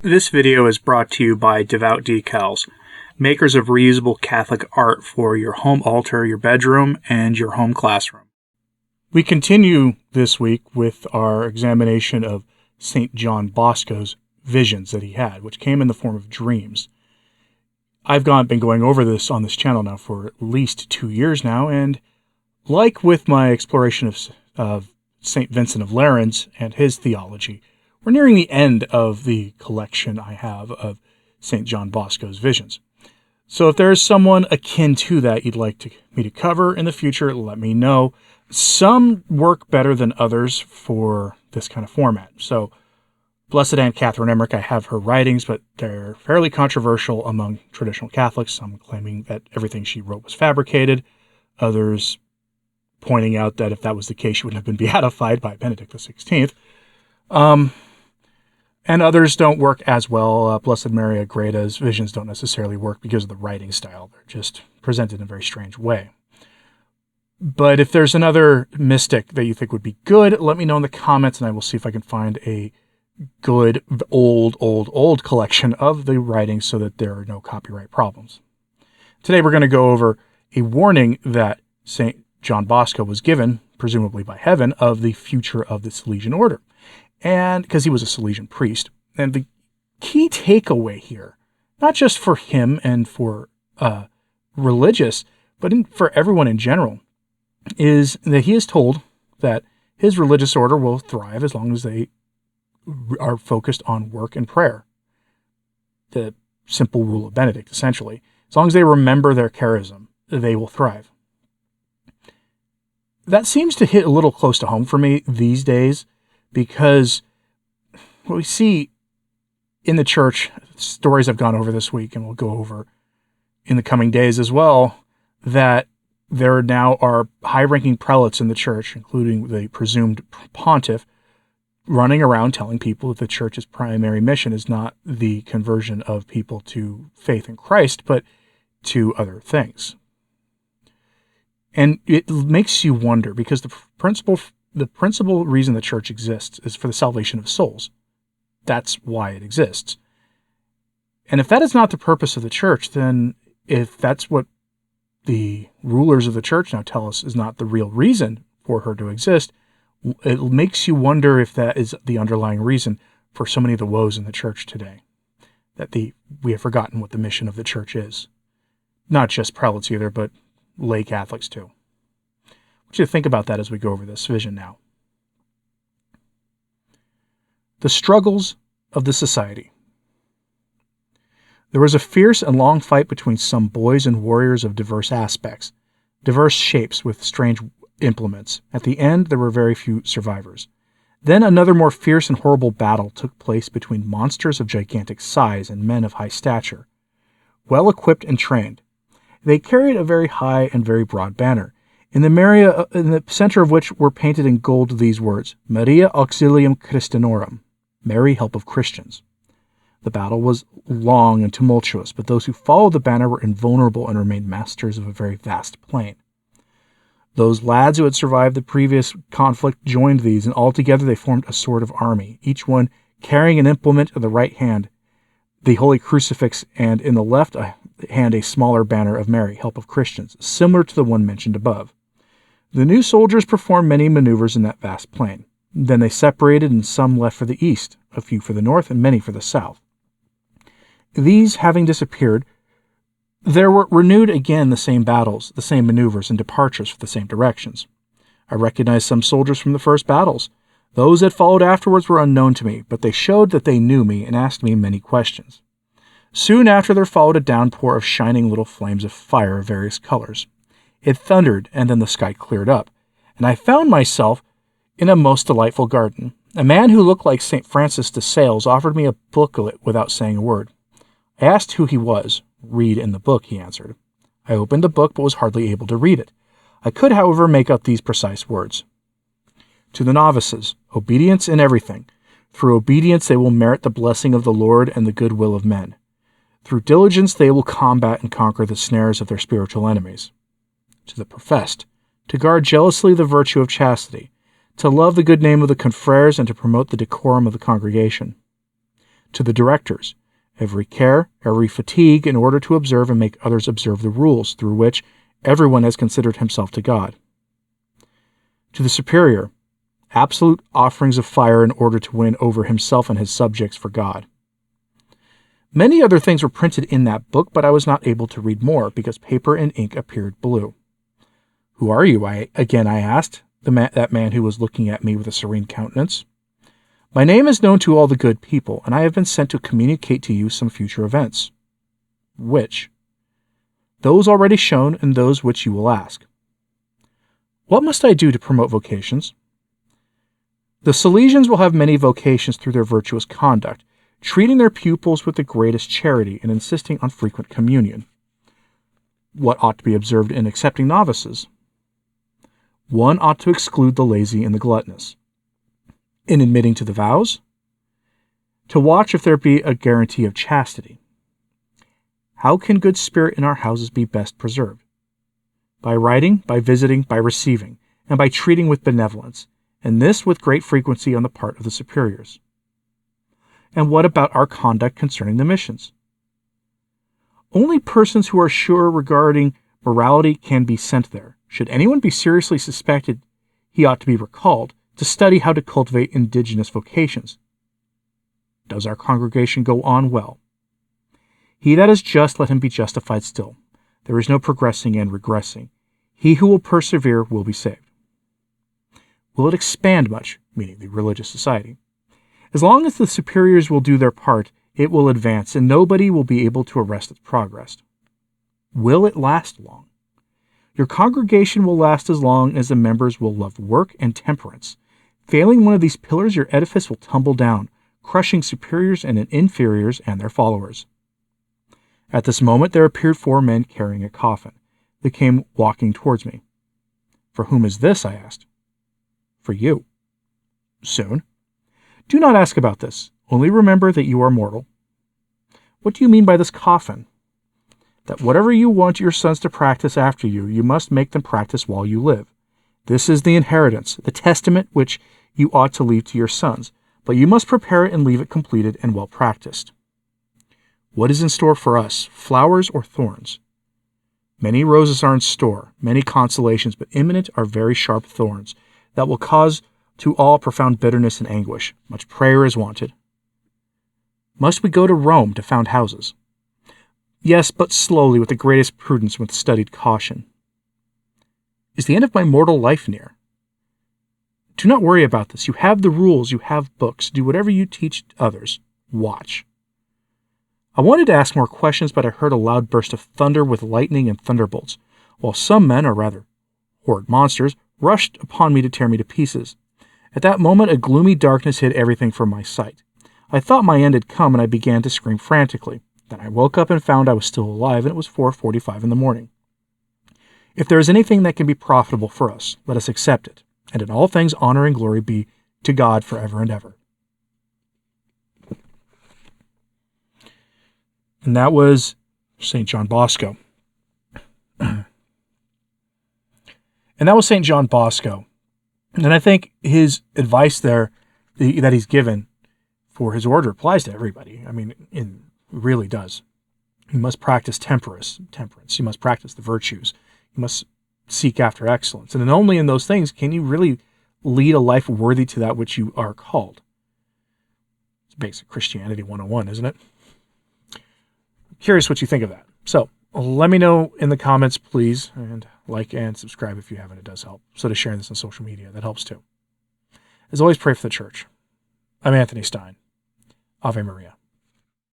This video is brought to you by Devout Decals, makers of reusable Catholic art for your home altar, your bedroom, and your home classroom. We continue this week with our examination of St. John Bosco's visions that he had, which came in the form of dreams. I've been going over this on this channel now for at least 2 years now, and like with my exploration of St. Vincent of Lerins and his theology, we're nearing the end of the collection I have of St. John Bosco's visions. So if there is someone akin to that you'd like me to cover in the future, let me know. Some work better than others for this kind of format. So Blessed Aunt Catherine Emmerich, I have her writings, but they're fairly controversial among traditional Catholics, some claiming that everything she wrote was fabricated, others pointing out that if that was the case, she wouldn't have been beatified by Benedict XVI. And others don't work as well. Blessed Mary Agrada's visions don't necessarily work because of the writing style. They're just presented in a very strange way. But if there's another mystic that you think would be good, let me know in the comments, and I will see if I can find a good old collection of the writings so that there are no copyright problems. Today we're going to go over a warning that St. John Bosco was given, presumably by heaven, of the future of the Salesian order. And because he was a Salesian priest. And the key takeaway here, not just for him and for religious, but for everyone in general, is that he is told that his religious order will thrive as long as they are focused on work and prayer. The simple rule of Benedict, essentially. As long as they remember their charism, they will thrive. That seems to hit a little close to home for me these days, because what we see in the church, stories I've gone over this week and we'll go over in the coming days as well, that there now are high-ranking prelates in the church, including the presumed pontiff, running around telling people that the church's primary mission is not the conversion of people to faith in Christ, but to other things. And it makes you wonder, because the principal reason the church exists is for the salvation of souls. That's why it exists. And if that is not the purpose of the church, then if that's what the rulers of the church now tell us is not the real reason for her to exist, it makes you wonder if that is the underlying reason for so many of the woes in the church today. That we have forgotten what the mission of the church is. Not just prelates either, but lay Catholics too. I want you to think about that as we go over this vision now. The struggles of the society. There was a fierce and long fight between some boys and warriors of diverse aspects, diverse shapes with strange implements. At the end, there were very few survivors. Then another more fierce and horrible battle took place between monsters of gigantic size and men of high stature, well equipped and trained. They carried a very high and very broad banner, in the center of which were painted in gold these words, Maria Auxilium Christianorum, Mary, help of Christians. The battle was long and tumultuous, but those who followed the banner were invulnerable and remained masters of a very vast plain. Those lads who had survived the previous conflict joined these, and altogether they formed a sort of army, each one carrying an implement in the right hand, the Holy Crucifix, and in the left hand a smaller banner of Mary, help of Christians, similar to the one mentioned above. The new soldiers performed many maneuvers in that vast plain. Then they separated, and some left for the east, a few for the north, and many for the south. These having disappeared, there were renewed again the same battles, the same maneuvers, and departures for the same directions. I recognized some soldiers from the first battles. Those that followed afterwards were unknown to me, but they showed that they knew me and asked me many questions. Soon after there followed a downpour of shining little flames of fire of various colors. It thundered, and then the sky cleared up, and I found myself in a most delightful garden. A man who looked like St. Francis de Sales offered me a booklet without saying a word. I asked who he was. Read in the book, he answered. I opened the book, but was hardly able to read it. I could, however, make out these precise words. To the novices, obedience in everything. Through obedience they will merit the blessing of the Lord and the good will of men. Through diligence they will combat and conquer the snares of their spiritual enemies. To the professed, to guard jealously the virtue of chastity, to love the good name of the confreres, and to promote the decorum of the congregation. to the directors, every care, every fatigue, in order to observe and make others observe the rules through which everyone has considered himself to God. To the superior, absolute offerings of fire in order to win over himself and his subjects for God. Many other things were printed in that book, but I was not able to read more because paper and ink appeared blue. Who are you? I asked, that man who was looking at me with a serene countenance. My name is known to all the good people, and I have been sent to communicate to you some future events. Which? Those already shown and those which you will ask. What must I do to promote vocations? The Salesians will have many vocations through their virtuous conduct, treating their pupils with the greatest charity and insisting on frequent communion. What ought to be observed in accepting novices? One ought to exclude the lazy and the gluttonous. In admitting to the vows? To watch if there be a guarantee of chastity. How can good spirit in our houses be best preserved? By writing, by visiting, by receiving, and by treating with benevolence, and this with great frequency on the part of the superiors. And what about our conduct concerning the missions? Only persons who are sure regarding morality can be sent there. Should anyone be seriously suspected, he ought to be recalled to study how to cultivate indigenous vocations. Does our congregation go on well? He that is just, let him be justified still. There is no progressing and regressing. He who will persevere will be saved. Will it expand much, meaning the religious society? As long as the superiors will do their part, it will advance, and nobody will be able to arrest its progress. Will it last long? Your congregation will last as long as the members will love work and temperance. Failing one of these pillars, your edifice will tumble down, crushing superiors and inferiors and their followers. At this moment there appeared 4 men carrying a coffin. They came walking towards me. For whom is this? I asked. For you. Soon? Do not ask about this. Only remember that you are mortal. What do you mean by this coffin? That whatever you want your sons to practice after you, you must make them practice while you live. This is the inheritance, the testament which you ought to leave to your sons, but you must prepare it and leave it completed and well practiced. What is in store for us, flowers or thorns? Many roses are in store, many consolations, but imminent are very sharp thorns that will cause to all profound bitterness and anguish. Much prayer is wanted. Must we go to Rome to found houses? Yes, but slowly, with the greatest prudence, with studied caution. Is the end of my mortal life near? Do not worry about this. You have the rules, you have books. Do whatever you teach others. Watch. I wanted to ask more questions, but I heard a loud burst of thunder with lightning and thunderbolts, while some men, or rather horrid monsters, rushed upon me to tear me to pieces. At that moment, a gloomy darkness hid everything from my sight. I thought my end had come, and I began to scream frantically. Then I woke up and found I was still alive, and it was 4:45 in the morning. If there is anything that can be profitable for us, let us accept it, and in all things honor and glory be to God forever and ever. And that was St. John Bosco. And that was St. John Bosco. And I think his advice there that he's given for his order applies to everybody. I mean, it really does. You must practice temperance. You must practice the virtues. You must seek after excellence. And then only in those things can you really lead a life worthy to that which you are called. It's basic Christianity 101, isn't it? I'm curious what you think of that. So let me know in the comments, please, and like and subscribe if you haven't. It does help. So to sharing this on social media, that helps too. As always, pray for the church. I'm Anthony Stine. Ave Maria.